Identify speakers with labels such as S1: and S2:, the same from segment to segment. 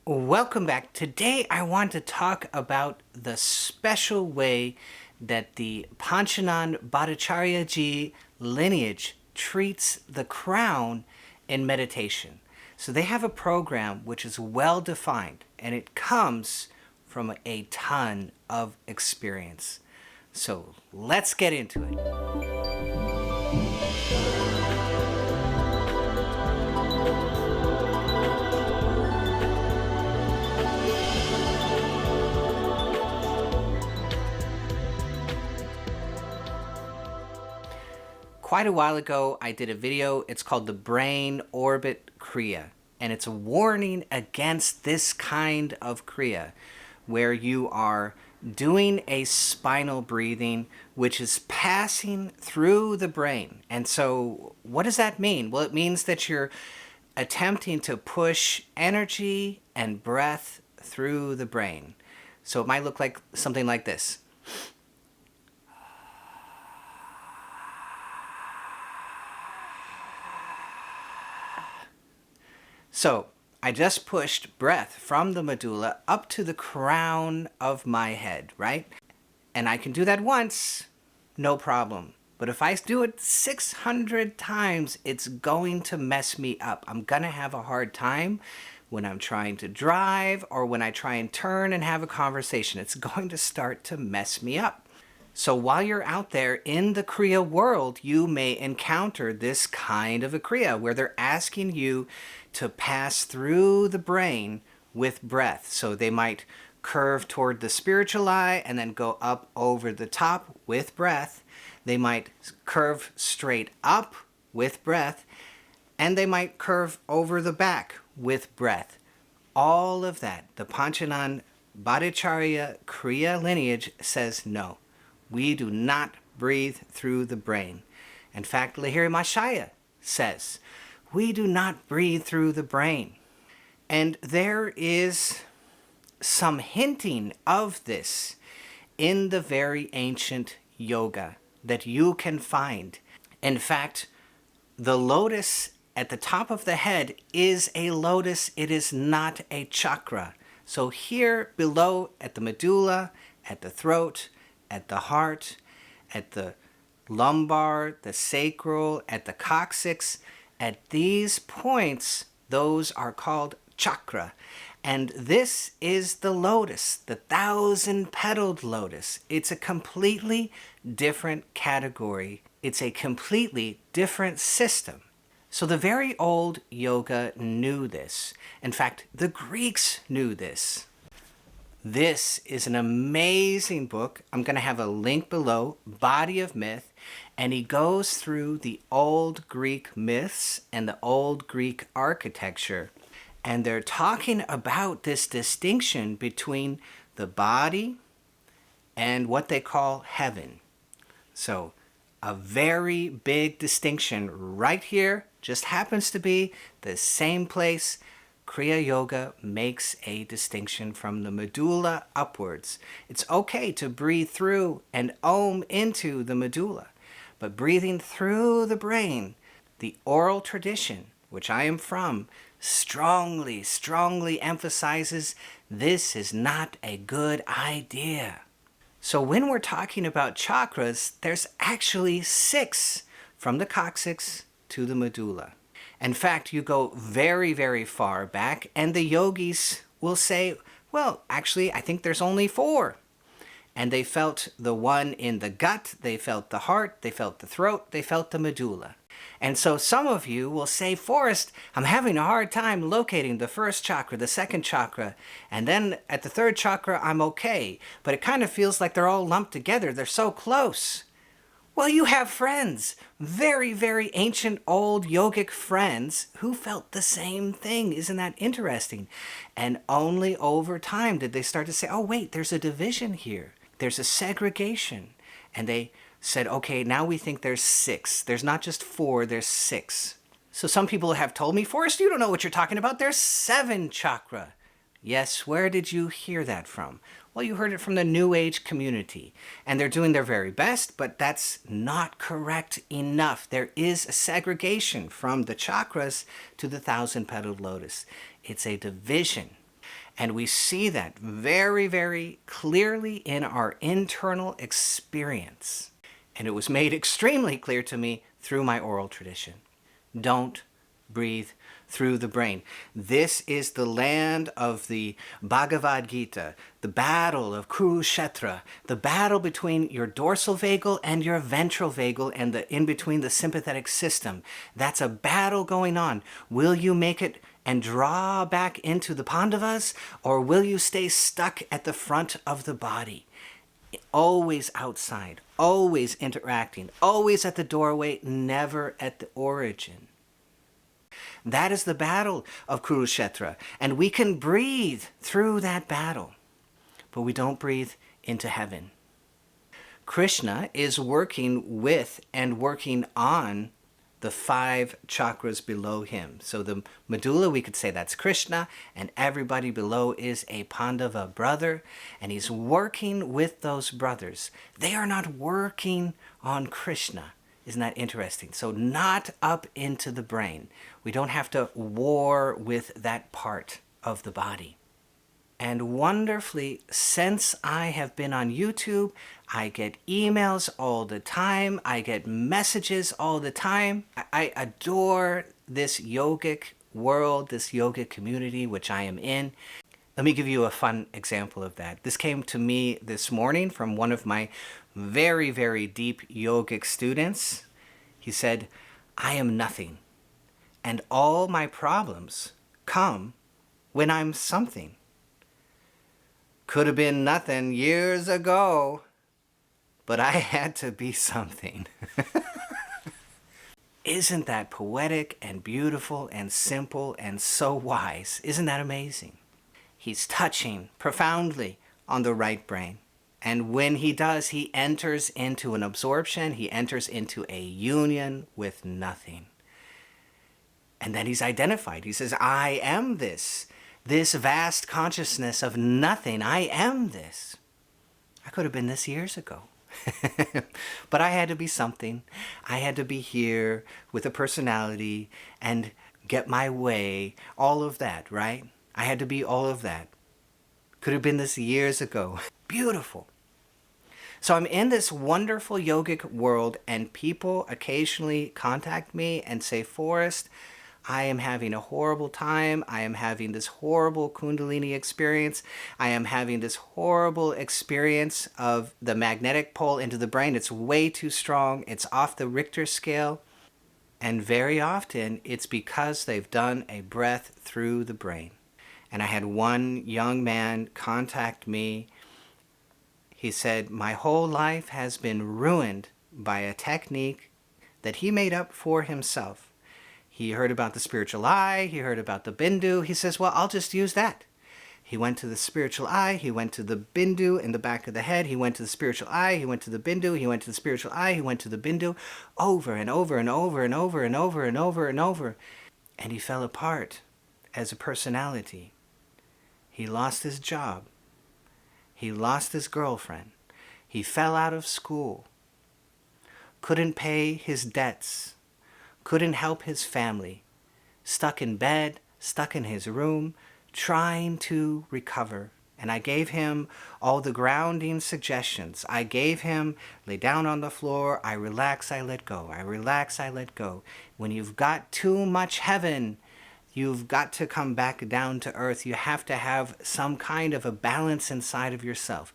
S1: Welcome back. Today I want to talk about the special way that the Panchanan Bhattacharya Ji lineage treats the crown in meditation. So they have a program which is well defined and it comes from a ton of experience. So let's get into it. Quite a while ago, I did a video. It's called the Brain Orbit Kriya. And it's a warning against this kind of Kriya, where you are doing a spinal breathing, which is passing through the brain. And so what does that mean? Well, it means that you're attempting to push energy and breath through the brain. So it might look like something like this. So I just pushed breath from the medulla up to the crown of my head, right? And I can do that once, no problem. But if I do it 600 times, it's going to mess me up. I'm going to have a hard time when I'm trying to drive or when I try and turn and have a conversation. It's going to start to mess me up. So while you're out there in the Kriya world, you may encounter this kind of a Kriya where they're asking you to pass through the brain with breath. So they might curve toward the spiritual eye and then go up over the top with breath. They might curve straight up with breath, and they might curve over the back with breath. All of that, the Panchanan Bhattacharya Kriya lineage says no. We do not breathe through the brain. In fact, Lahiri Mashaya says, we do not breathe through the brain. And there is some hinting of this in the very ancient yoga that you can find. In fact, the lotus at the top of the head is a lotus. It is not a chakra. So here below at the medulla, at the throat, at the heart, at the lumbar, the sacral, at the coccyx, at these points, those are called chakra. And this is the lotus, the 1,000-petaled lotus. It's a completely different category. It's a completely different system. So the very old yoga knew this. In fact, the Greeks knew this. This is an amazing book. I'm going to have a link below, Body of Myth, and he goes through the old Greek myths and the old Greek architecture. And they're talking about this distinction between the body and what they call heaven. So a very big distinction right here, just happens to be the same place. Kriya Yoga makes a distinction from the medulla upwards. It's okay to breathe through and om into the medulla, but breathing through the brain, the oral tradition, which I am from, strongly emphasizes this is not a good idea. So when we're talking about chakras, there's actually 6 from the coccyx to the medulla. In fact, you go very, very far back, and the yogis will say, well, actually, I think there's only 4. And they felt the one in the gut, they felt the heart, they felt the throat, they felt the medulla. And so some of you will say, Forrest, I'm having a hard time locating the first chakra, the second chakra, and then at the third chakra, I'm okay. But it kind of feels like they're all lumped together. They're so close. Well, you have friends, very, very ancient old yogic friends who felt the same thing. Isn't that interesting? And only over time did they start to say, oh, wait, there's a division here. There's a segregation. And they said, okay, now we think there's 6. There's not just 4, there's 6. So some people have told me, Forrest, you don't know what you're talking about. There's 7 chakra. Yes, where did you hear that from? Well, you heard it from the New Age community, and they're doing their very best, but that's not correct enough. There is a segregation from the chakras to the 1,000-petaled lotus. It's a division. And we see that very, very clearly in our internal experience. And it was made extremely clear to me through my oral tradition. Don't breathe through the brain. This is the land of the Bhagavad Gita, the battle of Kurushetra, the battle between your dorsal vagal and your ventral vagal and in between the sympathetic system. That's a battle going on. Will you make it and draw back into the Pandavas, or will you stay stuck at the front of the body? Always outside, always interacting, always at the doorway, never at the origin. That is the battle of Kurushetra, and we can breathe through that battle, but we don't breathe into heaven. Krishna is working with and working on the 5 chakras below him. So the medulla, we could say that's Krishna, and everybody below is a Pandava brother, and he's working with those brothers. They are not working on Krishna. Isn't that interesting? So not up into the brain. We don't have to war with that part of the body. And wonderfully, since I have been on YouTube, I get emails all the time. I get messages all the time. I adore this yogic world, this yogic community, which I am in. Let me give you a fun example of that. This came to me this morning from one of my very, very deep yogic students. He said, I am nothing, and all my problems come when I'm something. Could have been nothing years ago, but I had to be something. Isn't that poetic and beautiful and simple and so wise? Isn't that amazing? He's touching profoundly on the right brain. And when he does, he enters into an absorption. He enters into a union with nothing. And then he's identified. He says, I am this vast consciousness of nothing. I am this. I could have been this years ago. But I had to be something. I had to be here with a personality and get my way. All of that, right? I had to be all of that. Could have been this years ago. Beautiful. So I'm in this wonderful yogic world, and people occasionally contact me and say, Forrest, I am having a horrible time. I am having this horrible Kundalini experience. I am having this horrible experience of the magnetic pole into the brain. It's way too strong. It's off the Richter scale. And very often it's because they've done a breath through the brain. And I had one young man contact me. He said, my whole life has been ruined by a technique that he made up for himself. He heard about the spiritual eye. He heard about the bindu. He says, well, I'll just use that. He went to the spiritual eye. He went to the bindu in the back of the head. He went to the spiritual eye. He went to the bindu. He went to the spiritual eye. He went to the bindu, over and over and over and over and over and over and over. And he fell apart as a personality. He lost his job. He lost his girlfriend. He fell out of school. Couldn't pay his debts. Couldn't help his family. Stuck in bed, stuck in his room, trying to recover. And I gave him all the grounding suggestions. I gave him, lay down on the floor, I relax, I let go. I relax, I let go. When you've got too much heaven, you've got to come back down to earth. You have to have some kind of a balance inside of yourself.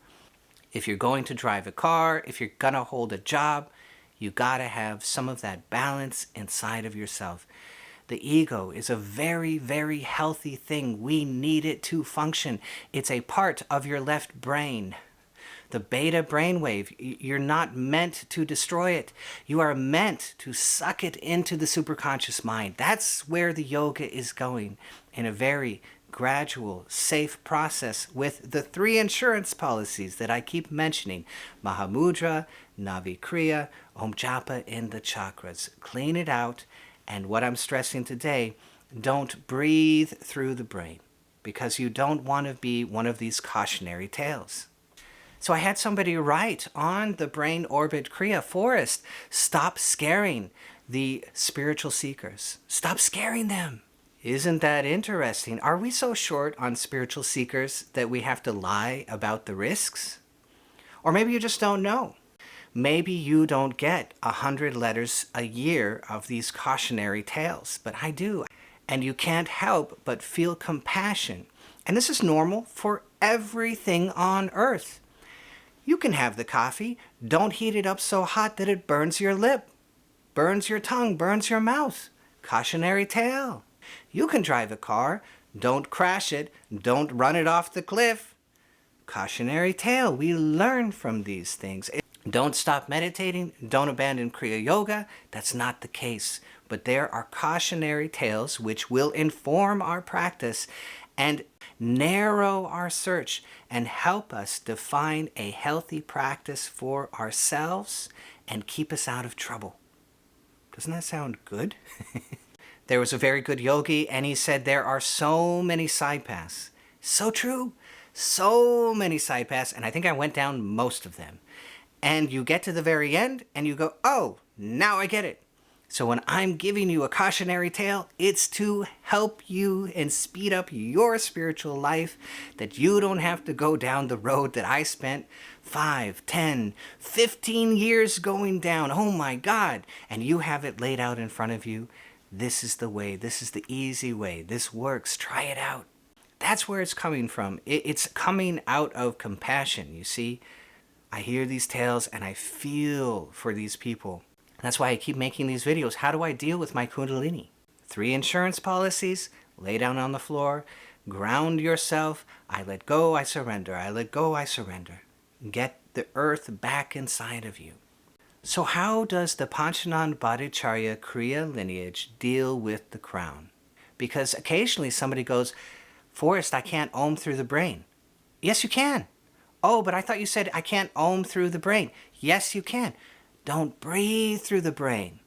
S1: If you're going to drive a car, if you're going to hold a job, you got to have some of that balance inside of yourself. The ego is a very, very healthy thing. We need it to function. It's a part of your left brain. The beta brainwave, you're not meant to destroy it. You are meant to suck it into the superconscious mind. That's where the yoga is going, in a very gradual, safe process with the 3 insurance policies that I keep mentioning. Mahamudra, Navi Kriya, Om Japa in the chakras. Clean it out. And what I'm stressing today, don't breathe through the brain, because you don't want to be one of these cautionary tales. So I had somebody write on the Brain Orbit Kriya, Forrest, stop scaring the spiritual seekers. Stop scaring them. Isn't that interesting? Are we so short on spiritual seekers that we have to lie about the risks? Or maybe you just don't know. Maybe you don't get 100 letters a year of these cautionary tales, but I do. And you can't help but feel compassion. And this is normal for everything on earth. You can have the coffee. Don't heat it up so hot that it burns your lip, burns your tongue, burns your mouth. Cautionary tale. You can drive a car. Don't crash it. Don't run it off the cliff. Cautionary tale. We learn from these things. Don't stop meditating. Don't abandon Kriya Yoga. That's not the case. But there are cautionary tales which will inform our practice and narrow our search and help us define a healthy practice for ourselves and keep us out of trouble. Doesn't that sound good? There was a very good yogi, and he said there are so many side paths. So true. So many side paths, and I think I went down most of them. And you get to the very end, and you go, oh, now I get it. So when I'm giving you a cautionary tale, it's to help you and speed up your spiritual life, that you don't have to go down the road that I spent 5, 10, 15 years going down. Oh my God. And you have it laid out in front of you. This is the way. This is the easy way. This works. Try it out. That's where it's coming from. It's coming out of compassion, you see. I hear these tales and I feel for these people. That's why I keep making these videos. How do I deal with my Kundalini? 3 insurance policies, lay down on the floor, ground yourself. I let go, I surrender. I let go, I surrender. Get the earth back inside of you. So how does the Panchanan-Bhattacharya Kriya lineage deal with the crown? Because occasionally somebody goes, Forrest, I can't ohm through the brain. Yes, you can. Oh, but I thought you said I can't ohm through the brain. Yes, you can. Don't breathe through the brain.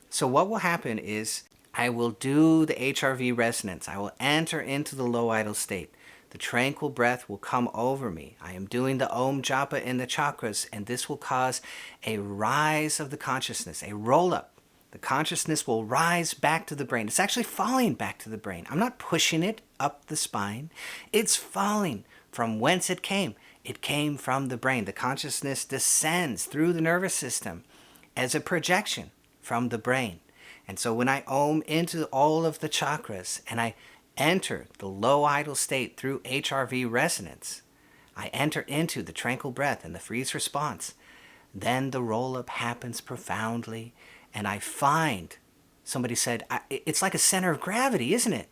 S1: So what will happen is I will do the HRV resonance. I will enter into the low idle state. The tranquil breath will come over me. I am doing the Om Japa in the chakras, and this will cause a rise of the consciousness, a roll-up. The consciousness will rise back to the brain. It's actually falling back to the brain. I'm not pushing it up the spine. It's falling from whence it came. It came from the brain. The consciousness descends through the nervous system as a projection from the brain. And so when I Om into all of the chakras and I enter the low idle state through HRV resonance, I enter into the tranquil breath and the freeze response. Then the roll-up happens profoundly, and I find, somebody said, it's like a center of gravity, isn't it?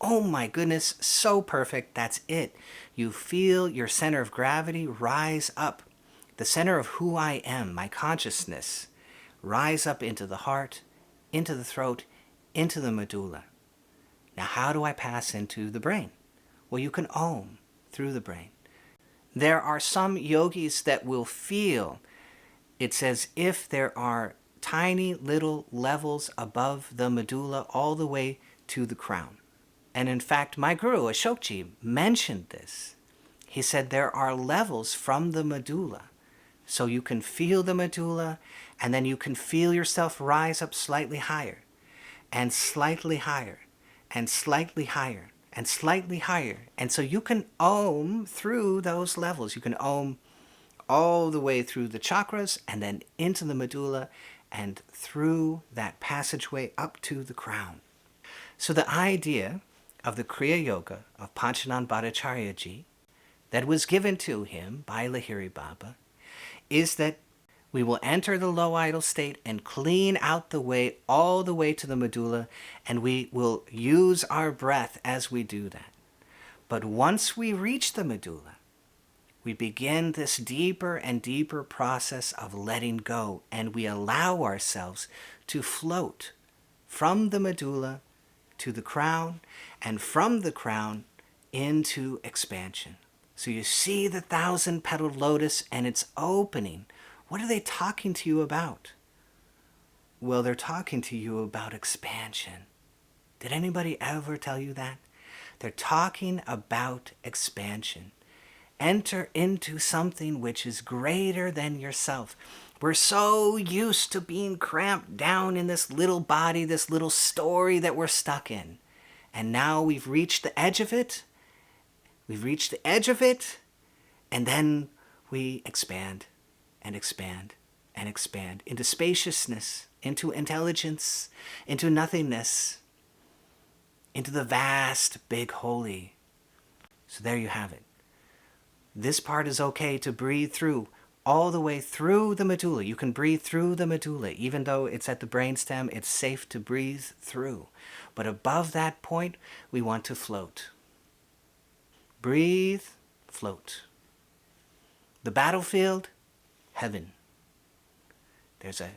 S1: Oh my goodness, so perfect. That's it. You feel your center of gravity rise up. The center of who I am, my consciousness, rise up into the heart, into the throat, into the medulla. Now, how do I pass into the brain? Well, you can Om through the brain. There are some yogis that will feel it's as if there are tiny little levels above the medulla all the way to the crown. And in fact, my guru, Ashokji, mentioned this. He said there are levels from the medulla. So you can feel the medulla, and then you can feel yourself rise up slightly higher, and slightly higher, and slightly higher, and slightly higher. And so you can Om through those levels. You can Om all the way through the chakras, and then into the medulla, and through that passageway up to the crown. So the idea of the Kriya Yoga of Panchanan-Bhattacharya Ji that was given to him by Lahiri Baba is that we will enter the low idle state and clean out the way all the way to the medulla, and we will use our breath as we do that. But once we reach the medulla, we begin this deeper and deeper process of letting go, and we allow ourselves to float from the medulla to the crown, and from the crown into expansion. So you see the 1,000-petaled lotus and it's opening. What are they talking to you about? Well, they're talking to you about expansion. Did anybody ever tell you that? They're talking about expansion. Enter into something which is greater than yourself. We're so used to being cramped down in this little body, this little story that we're stuck in. And now we've reached the edge of it. We've reached the edge of it. And then we expand and expand and expand into spaciousness, into intelligence, into nothingness, into the vast, big holy. So there you have it. This part is okay to breathe through, all the way through the medulla. You can breathe through the medulla. Even though it's at the brainstem, it's safe to breathe through. But above that point, we want to float. Breathe, float. The battlefield, heaven. There's a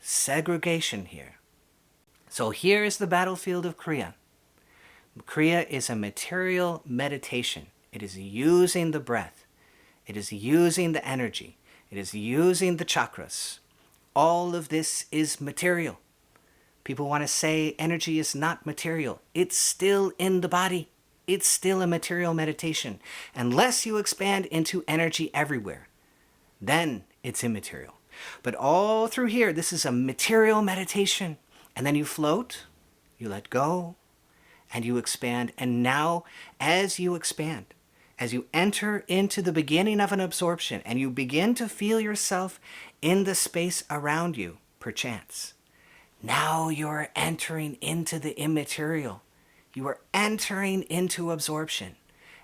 S1: segregation here. So here is the battlefield of Kriya. Kriya is a material meditation. It is using the breath. It is using the energy. It is using the chakras. All of this is material. People want to say energy is not material. It's still in the body. It's still a material meditation. Unless you expand into energy everywhere, then it's immaterial. But all through here, this is a material meditation. And then you float, you let go, and you expand. And now, as you expand, as you enter into the beginning of an absorption and you begin to feel yourself in the space around you, perchance, now you're entering into the immaterial. You are entering into absorption.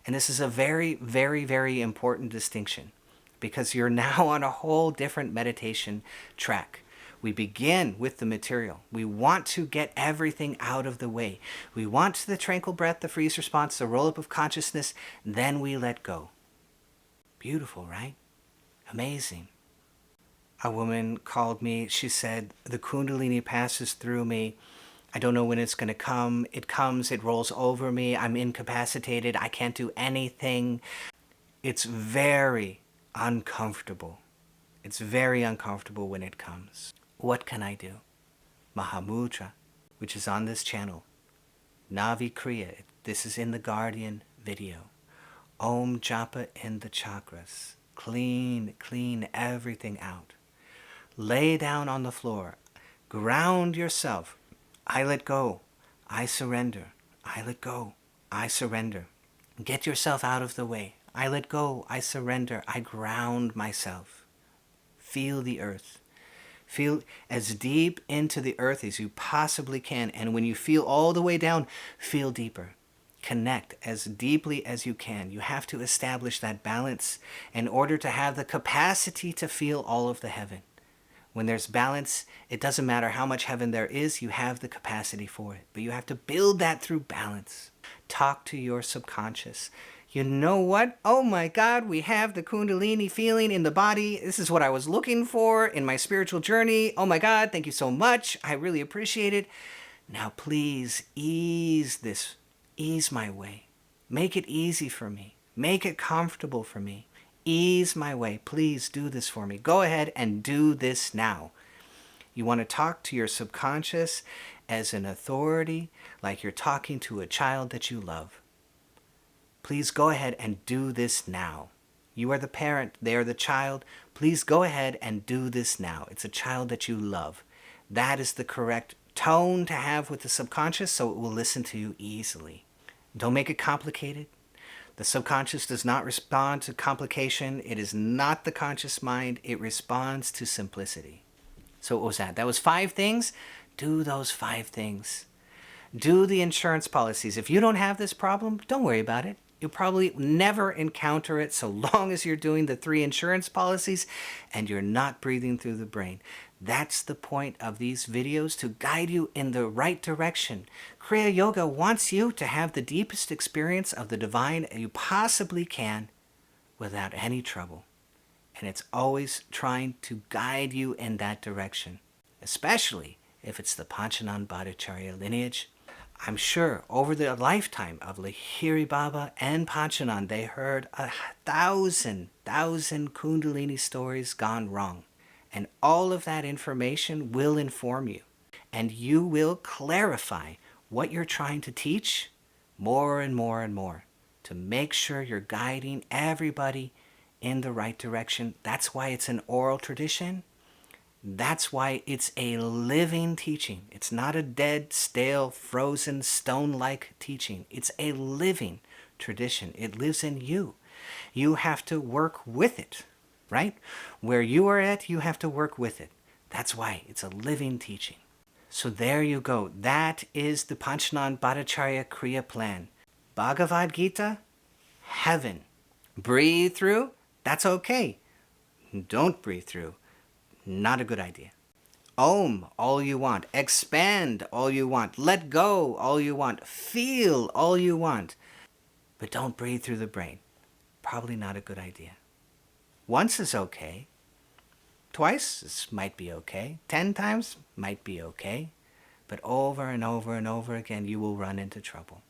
S1: And this is a very, very, very important distinction because you're now on a whole different meditation track. We begin with the material. We want to get everything out of the way. We want the tranquil breath, the freeze response, the roll-up of consciousness. Then we let go. Beautiful, right? Amazing. A woman called me. She said, the Kundalini passes through me. I don't know when it's going to come. It comes, it rolls over me. I'm incapacitated. I can't do anything. It's very uncomfortable. It's very uncomfortable when it comes. What can I do? Mahamudra, which is on this channel. Navi Kriya, this is in the Guardian video. Om Japa in the chakras. Clean everything out. Lay down on the floor. Ground yourself. I let go. I surrender. I let go. I surrender. Get yourself out of the way. I let go. I surrender. I ground myself. Feel the earth. Feel as deep into the earth as you possibly can. And when you feel all the way down, feel deeper. Connect as deeply as you can. You have to establish that balance in order to have the capacity to feel all of the heaven. When there's balance, it doesn't matter how much heaven there is, you have the capacity for it. But you have to build that through balance. Talk to your subconscious. You know what? Oh my God, we have the Kundalini feeling in the body. This is what I was looking for in my spiritual journey. Oh my God, thank you so much. I really appreciate it. Now please ease this. Ease my way. Make it easy for me. Make it comfortable for me. Ease my way. Please do this for me. Go ahead and do this now. You want to talk to your subconscious as an authority, like you're talking to a child that you love. Please go ahead and do this now. You are the parent, they are the child. Please go ahead and do this now. It's a child that you love. That is the correct tone to have with the subconscious, so it will listen to you easily. Don't make it complicated. The subconscious does not respond to complication. It is not the conscious mind. It responds to simplicity. So what was that? That was 5 things. Do those 5 things. Do the insurance policies. If you don't have this problem, don't worry about it. You'll probably never encounter it so long as you're doing the 3 insurance policies and you're not breathing through the brain. That's the point of these videos, to guide you in the right direction. Kriya Yoga wants you to have the deepest experience of the divine you possibly can without any trouble. And it's always trying to guide you in that direction, especially if it's the Panchanan Bhattacharya lineage. I'm sure over the lifetime of Lahiri Baba and Panchanan, they heard 1,000 Kundalini stories gone wrong. And all of that information will inform you. And you will clarify what you're trying to teach more and more and more to make sure you're guiding everybody in the right direction. That's why it's an oral tradition. That's why it's a living teaching. It's not a dead, stale, frozen, stone-like teaching. It's a living tradition. It lives in you. You have to work with it, right? Where you are at, you have to work with it. That's why it's a living teaching. So there you go. That is the Panchanan Bhattacharya Kriya plan. Bhagavad Gita, heaven. Breathe through, that's okay. Don't breathe through, not a good idea. Om all you want. Expand all you want. Let go all you want. Feel all you want. But don't breathe through the brain. Probably not a good idea. Once is okay. Twice might be okay. 10 times might be okay. But over and over and over again, you will run into trouble.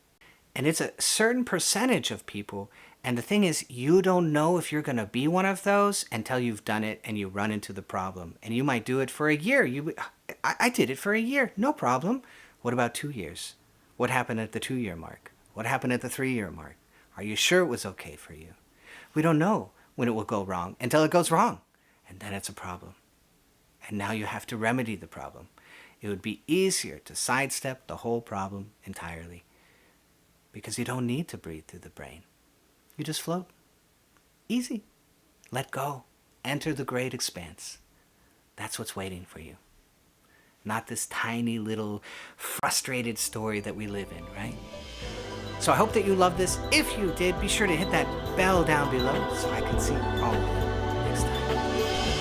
S1: And it's a certain percentage of people. And the thing is, you don't know if you're going to be one of those until you've done it and you run into the problem. And you might do it for a year. I did it for a year. No problem. What about 2 years? What happened at the 2-year mark? What happened at the 3-year mark? Are you sure it was okay for you? We don't know when it will go wrong until it goes wrong. And then it's a problem. And now you have to remedy the problem. It would be easier to sidestep the whole problem entirely. Because you don't need to breathe through the brain. You just float. Easy. Let go. Enter the great expanse. That's what's waiting for you. Not this tiny little frustrated story that we live in, right? So I hope that you love this. If you did, be sure to hit that bell down below so I can see all of you next time.